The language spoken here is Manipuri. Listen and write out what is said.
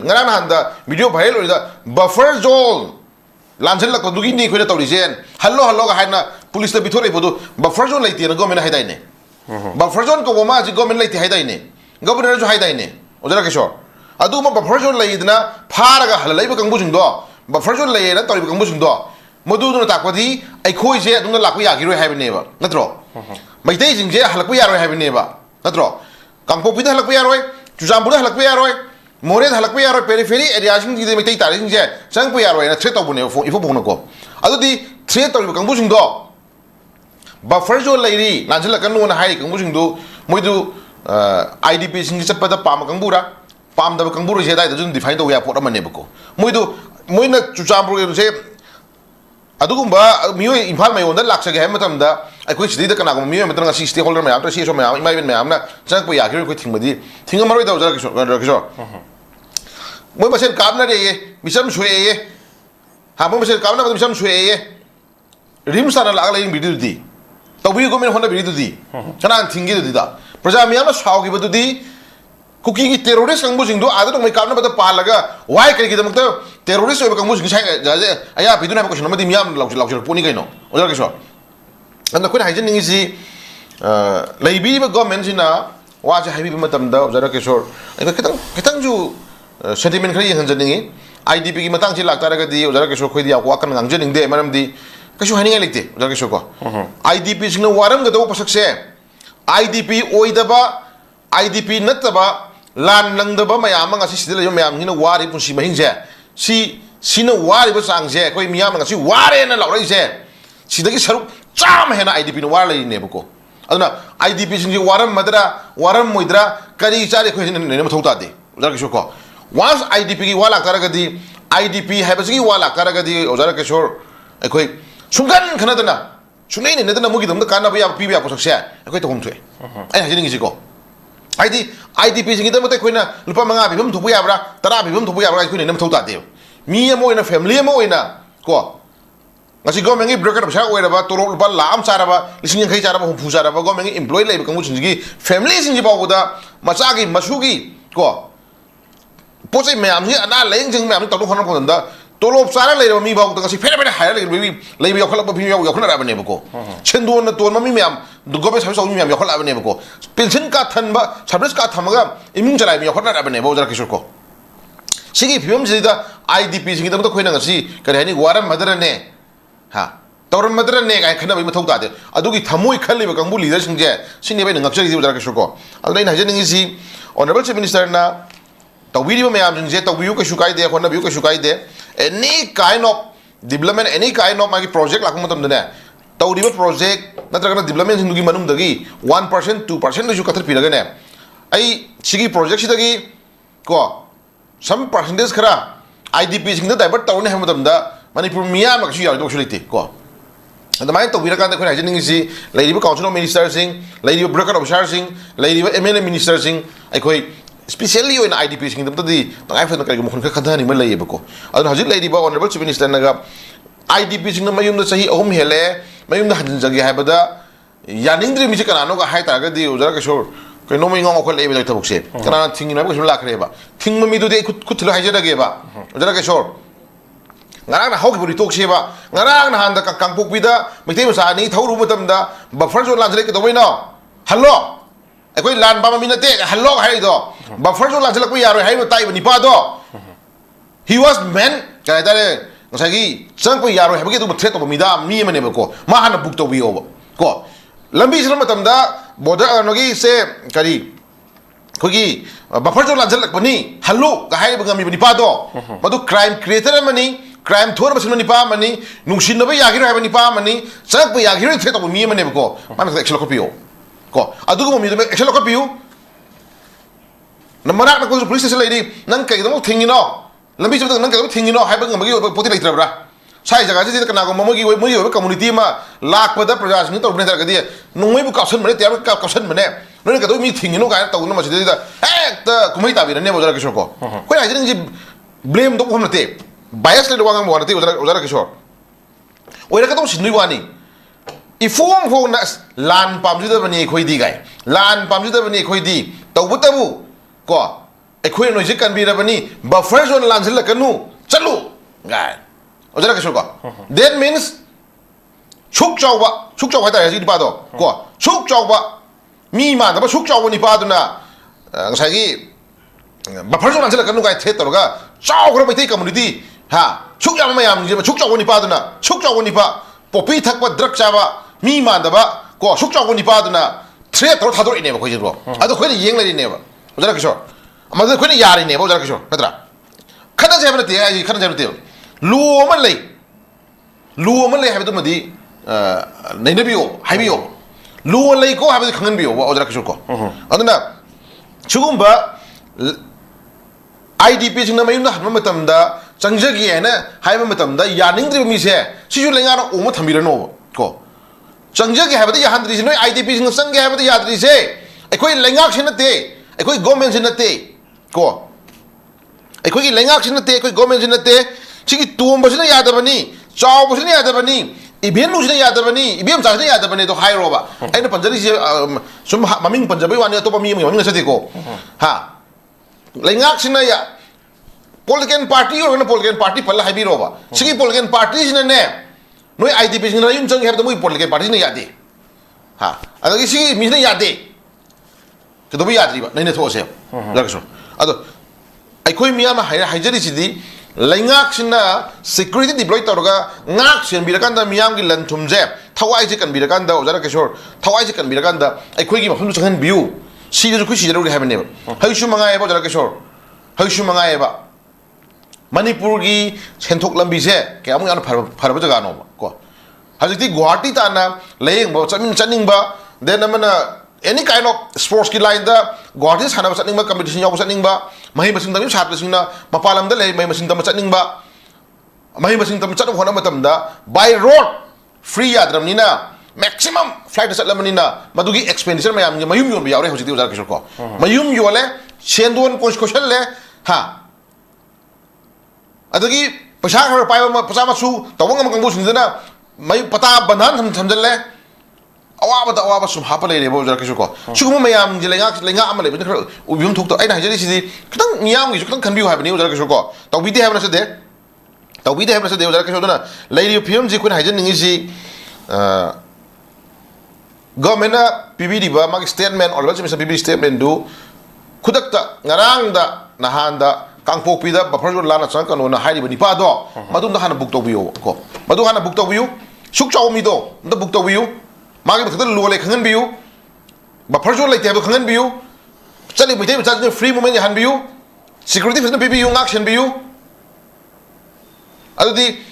ngana handa video viral oida buffer zone lanjel la kodugi ni khoida tawrisen hallo ga haina police ta bithore bodu buffer zone laiti na government haidai ne buffer zone ko ma ji government laiti haidai ne governor jo haidai ne ojara kishor adu ma buffer zone laidna pharaga halalai ba kangbu jingdo buffer zone laina tawri kangbu jingdo modu duna takpadi ai khoi je aduna lakku ya giroi haibne ba natro maitei jingje halakku yaroi haibne ba natro kangpo pida halakku yaroi chujambura halakku yaroi more halakpa yaro periphery area sing di metai tari sing je sang pu yaro na threat obune ifo bono ko adu di threat tori kangbu sing do buffer zone lairi najala kanu na hai kangbu sing do moidu idp sing chappada pam kangbura pam da kangburu je dai dun define do ya pot amane bako moidu moina chuchambur se adugumba miyo imphal mai onda laksage hai matamda aikoi sidida kana ko miyo matanga si stakeholder mai amta si so mai imai ben mai amna sang pu ya kiri ko thingmadi thingamaroi da ujara kisho moi masen kamna re ye misam shue ye ha moi masen kamna ba misam shue ye rim sana lag lai video di to wi go men hona video di kana thingi di da praja miyam saw gi badu di cookie ki terrorist kangbu sing do ada to mai kamna ba pa laga why kari gi da makta terrorist oi kangbu sing sai aya video na ko shino madi miyam law poni kaino ojara kisho anda ko haijin ningi si laibi ba government sina wa ja haibi matam da ojara kisho kitang ju sentiment khari yang janningi idp ki matang chi lakta raga di ojara kesho khoi di akwa kan ngang janning de maram di kashu hani ngai lekte ojara kesho ko idp sing na waram ga do pasak se idp oidaba idp nataba lan langdaba mayam nga si sidela yo mayam hina wari punsi mahing je si sina wari ba sang je koi miyam nga si ware na lawrai je sidagi saruk cham hena idp no war lai ne bako aduna idp sing ji waram madra waram moidra kari chari khoi ne ma thauta de ojara kesho ko once IDP ki wala karagadi IDP habasgi wala karagadi ojara kishor ekoi sungan khanadana sunai ne nedana mugi dum kana ba pi ba posakse ekoi to humthwe ai hajin ngi ko IDP singi da mate koina lupa manga bibam thupu ya bra tara bibam thupu ya bra ekoi ne nam thauta de mi mo ina family mo ina ko ngasi go mengi broker bsa oira ba toro lupa lam sara ba lising khai sara ba hu sara ba go mengi employee lai ba kangu singi family singi ba goda macha gi masugi ko पोचे मैम से अना लेंग जंग मैम तलो खन कोन दा तोलो सारा ले मी बाउ तंग सि फेरे फेरे हायर ले ले बि यखल बि यखल रा बने बको छेंदो न तोन ममी मैम दुगो बे सबसे मैम यखल बने बको पेंशन का थन बा सर्विस का थमगा इमिंग चलाइ मी यखल रा बने बो जरा किशोर को सिगी फिल्म से दा आईडीपी सिगी तम तो खोइना ngasi करे नि वारम मदर ने हा तौरम मदर ने गाय खना बि मथौ ता दे अदुगी थमोइ खल्लि बा कंबु लीडर सिंग जे सिनि बे ngapse gi जरा किशोर को अदुनै Hajin ngi si honorable chief minister na tawiri mayam jingje tawiyu ka shukai de khona biyu ka shukai de any kind of development any kind of magi project lakum matam dane tawri ba project natraga development hindugi manung dagi 1% 2% ju kathar piraga ne ai sigi project sidagi ko some percentage khara idp sing da divert tawne ham matam da manipur miya ma shi yaw do shulite ko adamai tawira ka de khona jing si lady council of minister sing lady broker officer sing lady mla minister sing ai khoi especially in IDP sing dum tadi tangai fa kai mo khon kha khadani ma lay bako adun hajik lady ba honorable chief minister naga IDP sing na mayum da sahi ahum hele mayum da hadin jagi ha bada yaning dri mi se kana no ga hai ta ga di ujara ka shor kai no mai ngong khol lay ba tabuk se kana thing na ba shul lakre ba thing mi du de khut thilo hai ja ge ba ujara ka shor ngarang na hok buri tok se ba ngarang na han da kangpok bi da mitai ma sa ni thoru matam da buffer zone la jale ke doi no hallo ekoi lan ba ma minate hallo hai do buffer zone la jalak yaro hai tai ba nipa do he was man kai dare ngasagi sang ko yaro hai ba ke du threat to mida mi mane ba ko ma han book to bi o ko lambi sila matam da border no gi se kari khogi buffer zone la jalak pani hallo ga hai ba mi nipa do madu crime creator mani crime thor ba sin nipa mani nungsin no ba yagiro hai ba nipa mani sang ko yagiro threat to mi mane ba ko man action ko pio ko adugo mi do action ko pio namara na ko police station lady nang kai do thingino lambi chab nang kai do thingino hai ba ngam gi poti lai trabra sai jaga ji kana ko magi moi community ma lak pada praja sing to ne dar ga di nungoi bu kausan mane tiar kausan mane no ne ka do mi thingino ga ta no ma ji da ek ta kumai ta bi ne bo jara kishor ko ko ai ji blame do ko hamte bias le wang mo na te jara kishor oi ra ka to sinui wani ifong fong na lan pam ji da bani khoi di gai lan pam ji da bani khoi di to bu ta bu ko ꯑꯩꯈꯣꯏ ꯅꯣꯏꯁꯦ ꯀꯟꯕꯤꯔꯕꯅꯤ ꯕꯐꯔ ꯖꯣꯟ ꯂꯥꯟꯁꯤꯜꯂꯛꯀꯅꯨ ꯆꯠꯂꯨ ꯒꯥꯏ ꯑꯣꯖꯥ ꯀꯩꯁꯨꯀꯣ ꯗꯦꯠ ꯃꯤꯟꯁ ꯁꯨꯛ ꯆꯥꯎꯕ ꯍꯥꯏꯇꯥꯔꯦ ꯍꯧꯖꯤꯛ ꯅꯤꯄꯥꯗꯣ ꯀꯣ ꯁꯨꯛ ꯆꯥꯎꯕ ꯃꯤ ꯃꯥꯟꯗꯕ ꯁꯨꯛ ꯆꯥꯎꯕ ꯅꯤꯄꯥꯗꯨꯅ ꯉꯁꯥꯏꯒꯤ ꯕꯐꯔ ꯖꯣꯟ ꯂꯥꯟꯁꯤꯜꯂꯛꯀꯅꯨ ꯒꯥꯏ ꯊ꯭ꯔꯦꯠ ꯇꯧꯔꯒ ꯆꯥꯎꯈ꯭ꯔ ꯃꯩꯇꯩ ꯀꯝꯃꯨꯅꯤꯇꯤ ꯍꯥ ꯁꯨꯛ ꯌꯥꯝꯕ ꯃꯌꯥꯝꯁꯦ ꯁꯨꯛ ꯆꯥꯎꯕ ꯅꯤꯄꯥꯗꯨꯅ ꯁꯨꯛ ꯆꯥꯎꯕ ꯅꯤꯄꯥ ꯄꯣꯄꯤ ꯊꯛꯄ ꯗ꯭ꯔꯛ ꯆꯥꯕ ꯃꯤ ꯃꯥꯟꯗꯕ ꯀꯣ ꯁꯨꯛ ꯆꯥꯎꯕ ꯅꯤꯄꯥꯗꯨꯅ ꯊ꯭ꯔꯦꯠ ꯇꯧꯔ ꯊꯥꯗꯣꯔꯛꯏꯅꯦꯕ ꯑꯩꯈꯣꯏꯁꯤꯀꯣ ꯑꯗꯣ ꯑꯩꯈꯣꯏꯅ ꯌꯦꯡ ꯂꯩꯔꯤꯅꯦꯕ ꯑꯣꯖꯥ ꯀꯤꯁꯣꯔ ꯃꯗꯨꯗ ꯑꯩꯈꯣꯏꯅ ꯌꯥꯔꯤꯅꯦꯕ ꯑꯣꯖꯥ ꯀꯤꯁꯣꯔ ꯅꯠꯇ꯭ꯔꯥ ꯈꯠꯅꯁꯦ ꯍꯥꯏꯕ ꯅꯠꯇꯦ ꯑꯩ ꯈꯠꯅꯁꯦ ꯍꯥꯏꯕ ꯅꯠꯇꯦꯕ ꯂꯣ ꯑꯃ ꯂꯩ ꯍꯥꯏꯕꯗꯨꯃꯗꯤ ꯅꯩꯅꯕꯤꯌꯣ ꯍꯥꯏꯕꯤꯌꯣ ꯂꯣ ꯂꯩꯀꯣ ꯍꯥꯏꯕꯗꯤ ꯈꯪꯍꯟꯕꯤꯌꯣ ꯑꯣꯖꯥ ꯀꯤꯁꯣꯔ ꯀꯣ ꯑꯗꯨꯅ ꯁꯤꯒꯨꯝꯕ IDPꯁꯤꯡꯅ ꯃꯌꯨꯝꯗ ꯍꯟꯕ ꯃꯇꯝꯗ ꯆꯪꯖꯒꯦ ꯍꯥꯏꯅ ꯍꯥꯏꯕ ꯃꯇꯝꯗ ꯌꯥꯅꯤꯡꯗ꯭ꯔꯤꯕ ꯃꯤꯁꯦ ꯁꯤꯁꯨ ꯂꯩꯉꯥꯛꯅ ꯑꯣꯡꯕ ꯊꯝꯕꯤꯔꯅꯣꯕ ꯀꯣ ꯆꯪꯖꯒꯦ ꯍꯥꯏꯕꯗ ꯌꯥꯍꯟꯗ꯭ꯔꯤꯁꯦ ꯅꯣꯏ IDPꯁꯤꯡꯅ ꯆꯪꯒꯦ ꯍꯥꯏꯕꯗ ꯌꯥꯗ꯭ꯔꯤꯁꯦ ꯑꯩꯈꯣꯏ ꯂꯩꯉꯥꯛꯁꯤ ꯅꯠꯇꯦ ꯑꯩꯈꯣꯏ ꯒꯣꯔꯃꯦꯟꯁꯤ ꯅꯠꯇꯦ ꯀꯣ ꯑꯩꯈꯣꯏꯒꯤ ꯂꯩꯉꯥꯛꯁꯤ ꯅꯠꯇꯦ ꯑꯩꯈꯣই ꯒꯣꯔꯃꯦꯟꯁꯤ ꯅꯠꯇꯦ ꯁꯤꯒꯤ ꯇꯣꯝꯕꯁꯤꯅ ꯌꯥꯗꯕꯅꯤ ꯆꯥꯎꯕꯁꯤꯅ ꯌꯥꯗꯕꯅꯤ ꯏꯚꯦꯟꯂꯨꯁꯤꯅ ꯌꯥꯗꯕꯅꯤ ꯏꯕꯦꯝꯆꯥꯁꯤꯅ ꯌꯥꯗꯕꯅꯤ ꯑꯗꯣ ꯍꯥꯏꯔꯣꯕ ꯑꯩꯅ ꯄꯟꯖꯔꯤꯁꯦ ꯁꯨꯝ ꯃꯃꯤꯡ ꯄꯟꯖꯕꯩ ꯋꯥꯅꯤ ꯑꯇꯣꯞꯄ ꯃꯤ ꯑꯃꯒꯤ ꯃꯃꯤꯡ ꯅꯠꯆꯗꯦꯀꯣ ꯍꯥ ꯂꯩꯉꯥꯛꯁꯤꯅ ꯄꯣꯂꯤꯇꯤꯀꯦꯜ ꯄꯥꯔꯇꯤ ꯑꯣꯏꯔꯒꯅ ꯄꯣꯂꯤꯇꯤꯀꯦꯜ ꯄꯥꯔꯇꯤ ꯄꯜꯂ ꯍꯥꯏꯕꯤꯔꯣꯕ ꯁꯤꯒꯤ ꯄꯣꯂꯤꯇꯤꯀꯦꯜ ꯄꯥꯔꯇꯤꯁꯤꯅꯅꯦ ꯅꯣꯏ IDPꯁꯤꯡꯅ ꯌꯨꯝ ꯆꯪꯒꯦ ꯍꯥꯏꯕꯗ ꯃꯣꯏ ꯄꯣꯂꯤꯇꯤꯀꯦꯜ ꯄꯥꯔꯇꯤꯁꯤꯅ ꯌꯥꯗꯦ ꯍꯥ ꯑꯗꯒꯤ ꯁꯤꯒꯤ ꯃꯤꯁꯤꯅ ꯌꯥꯗꯦ ꯀꯩꯗꯧꯕ ꯌꯥꯗ꯭ꯔꯤꯕ ꯅꯩꯅ ꯊꯣꯛꯑꯁꯦ ꯖꯒꯁꯣ ꯑꯗꯣ ꯑꯩꯈꯣꯏ ꯃꯤꯌꯥꯝꯅ ꯍꯥꯏꯖꯔꯤꯁꯤꯗꯤ ꯂꯩꯉꯥꯛꯁꯤꯅ ꯁꯦꯀ꯭ꯌꯨꯔꯤꯇꯤ ꯗꯤꯄ꯭ꯂꯣꯏ ꯇꯧꯔꯒ ꯉꯥꯛ ꯁꯦꯟꯕꯤꯔꯀꯥꯟꯗ ꯃꯤꯌꯥꯝꯒꯤ ꯂꯟ ꯊꯨꯝꯁꯦ ꯊꯋꯥꯏꯁꯦ ꯀꯟꯕꯤꯔꯀꯥꯟꯗ ꯑꯣꯖꯥ ꯀꯤꯁꯣꯔ ꯊꯋꯥꯏꯁꯦ ꯀꯟꯕꯤꯔꯀꯥꯟꯗ ꯑꯩꯈꯣꯏꯒꯤ ꯃꯐꯝꯗꯨ ꯆꯪꯍꯟꯕꯤꯌꯨ ꯁꯤꯗꯁꯨ ꯑꯩꯈꯣꯏ ꯁꯤꯖꯔꯨꯒꯦ ꯍꯥꯏꯕꯅꯦꯕ ꯍꯧꯖꯤꯛꯁꯨ ꯃꯉꯥꯏꯌꯦꯕ ꯑꯣꯖꯥ ꯀꯤꯁꯣꯔ ꯍꯧꯖꯤꯛꯁꯨ ꯃꯉꯥꯏꯌꯦꯕ ꯃꯅꯤꯄꯨꯔꯒꯤ ꯁꯦꯟꯊꯣꯛ ꯂꯝꯕꯤꯁꯦ ꯀꯌꯥꯃꯨꯛ ꯌꯥꯝꯅ ꯐꯔꯕ ꯖꯒꯥꯅꯣꯕ ꯀꯣ ꯍꯧꯖꯤꯛꯇꯤ ꯒꯨꯋꯥꯍꯥꯇꯤ ꯇꯥꯟꯅ ꯂꯥꯌꯦꯡꯕ ꯆꯠꯅꯤꯡꯕ ꯗꯦꯟ ꯑꯃꯅ ꯑꯦꯅꯤ ꯀꯥꯏꯟ ꯑꯣꯐ ꯁ꯭ꯄꯣꯔꯠꯁꯀꯤ ꯂꯥꯏꯟꯗ ꯒꯨꯋꯥꯍꯥꯇꯤꯗ ꯁꯥꯟꯅꯕ ꯆꯠꯅꯤꯡꯕ ꯀꯝꯄꯤꯇꯤꯁꯟ ꯌꯥꯎꯕ ꯆꯠꯅꯤꯡꯕ ꯃꯍꯩ ꯃꯁꯤꯡ ꯇꯝꯕ ꯁꯥꯇ꯭ꯔꯁꯤꯡꯅ ꯃꯄꯥꯟ ꯂꯝꯗ ꯂꯩ ꯃꯍꯩ ꯃꯁꯤꯡ ꯇꯝꯕ ꯆꯠꯅꯤꯡꯕ ꯃꯍꯩ ꯃꯁꯤꯡ ꯇꯝꯕ ꯆꯠꯅꯕ ꯍꯣꯠꯅꯕ ꯃꯇꯝꯗ ꯕꯥꯏ ꯔꯣꯗ ꯐ꯭ꯔꯤ ꯌꯥꯗ꯭ꯔꯕꯅꯤꯅ ꯃꯦꯛꯁꯤꯃꯝ ꯐ꯭ꯂꯥꯏꯠꯇ ꯆꯠꯂꯕꯅꯤꯅ ꯃꯗꯨꯒꯤ ꯑꯦꯛꯁꯄꯦꯟꯗꯤꯆꯔ ꯃꯌꯥꯝꯁꯦ ꯃꯌꯨꯝ ꯌꯣꯟꯕ ꯌꯥꯎꯔꯦ ꯍꯧꯖꯤꯛꯇꯤ ꯑꯣꯖꯥ ꯀꯤꯁꯣꯔ ꯀꯣ ꯃꯌꯨꯝ ꯌꯣꯜꯂꯦ ꯁꯦꯟꯗꯣꯟ ꯀꯣꯏꯁꯜꯂꯦ ꯍꯥ ꯑꯗꯒꯤ ꯄꯩꯁꯥ ꯈꯔ ꯄꯥꯏꯕ ꯃꯆꯥ ꯃꯁꯨ ꯇꯧꯕ ꯉꯝꯕ ꯀꯥꯡꯕꯨꯁꯤꯡꯗꯨꯅ ꯄꯇꯥ ꯕꯟꯙꯥꯟ ꯊꯝꯖꯤꯜꯂꯦ ꯑꯋꯥꯕꯗ ꯑꯋꯥꯕ ꯁꯨꯝ ꯍꯥꯞꯄ ꯂꯩꯔꯦꯕ ꯑꯣꯖꯥ ꯀꯤꯁꯣꯔ ꯀꯣ ꯁꯤꯒꯨꯝꯕ ꯃꯌꯥꯝꯁꯦ ꯂꯩꯉꯥꯛ ꯑꯃ ꯂꯩꯕꯅꯤꯅ ꯈꯔ ꯎꯕꯤꯐꯝ ꯊꯣꯛꯇ ꯑꯩꯅ ꯍꯥꯏꯖꯔꯤꯁꯤꯗꯤ ꯈꯤꯇꯪ ꯃꯤꯌꯥꯝꯒꯤꯁꯨ ꯈꯤꯇꯪ ꯈꯟꯕꯤꯌꯨ ꯍꯥꯏꯕꯅꯤ ꯑꯣꯖꯥ ꯀꯤꯁꯣꯔ ꯀꯣ ꯇꯧꯕꯤꯗꯦ ꯍꯥꯏꯕ ꯅꯠꯆꯗꯦ ꯑꯣꯖꯥ ꯀꯤꯁꯣꯔ ꯑꯗꯨꯅ ꯂꯩꯔꯤꯕ ꯐꯤꯕꯝꯁꯤ ꯑꯩꯈꯣꯏꯅ ꯍꯥꯏꯖꯅꯤꯡꯉꯤꯁꯤ ꯒꯚꯔꯟꯃꯦꯟꯠꯅ ꯄꯤꯕꯤꯔꯤꯕ ꯃꯥꯒꯤ ꯁ꯭ꯇꯦꯠꯃꯦꯟ ꯑꯣꯔ ꯆꯤꯐ ꯃꯤꯅꯤꯁꯇꯔ ꯄꯤꯕꯤꯔꯤꯕ ꯁ꯭ꯇꯦꯠꯃꯦꯟꯗꯨ ꯈꯨꯗꯛꯇ ꯉꯔꯥꯡꯗ ꯅꯍꯥꯟꯗ ꯀꯥꯡꯄꯣꯛꯄꯤꯗ ꯕꯐꯔ ꯖꯣꯟ ꯂꯥꯟꯅ ꯆꯪꯉꯛꯀꯅꯣꯅ ꯍꯥꯏꯔꯤꯕ ꯅꯤꯄꯥꯗꯣ ꯃꯗꯨꯝꯗ ꯍꯥꯟꯅ ꯕꯨꯛ ꯇꯧꯕꯤꯌꯣ ꯀꯣ ꯃꯗꯨ ꯍꯥꯟꯅ ꯕꯨꯛ ꯇꯧꯕꯤꯌꯨ ꯁꯨꯛ ꯆꯥꯎꯕ ꯃꯤꯗꯣ ꯑꯝꯇ ꯕꯨꯛ ꯇꯧꯕꯤꯌꯨ ꯃꯥꯒꯤ ꯃꯊꯛꯇ ꯂꯣ ꯂꯩ ꯈꯪꯍꯟꯕꯤꯌꯨ ꯕꯐꯔ ꯖꯣꯟ ꯂꯩꯇꯦ ꯍꯥꯏꯕꯗꯣ ꯈꯪꯍꯟꯕꯤꯌꯨ ꯆꯠꯂꯤꯕ ꯃꯩꯇꯩ ꯃꯆꯥꯁꯤꯡꯅ ꯐ꯭ꯔꯤ ꯃꯨꯚꯃꯦꯟ ꯌꯥꯍꯟꯕꯤꯌꯨ ꯁꯦꯀ꯭ꯌꯨꯔꯤꯇꯤ ꯐꯖꯅ ꯄꯤꯕꯤꯌꯨ ꯉꯥꯛ ꯁꯦꯟꯕꯤꯌꯨ ꯑꯗꯨꯗꯤ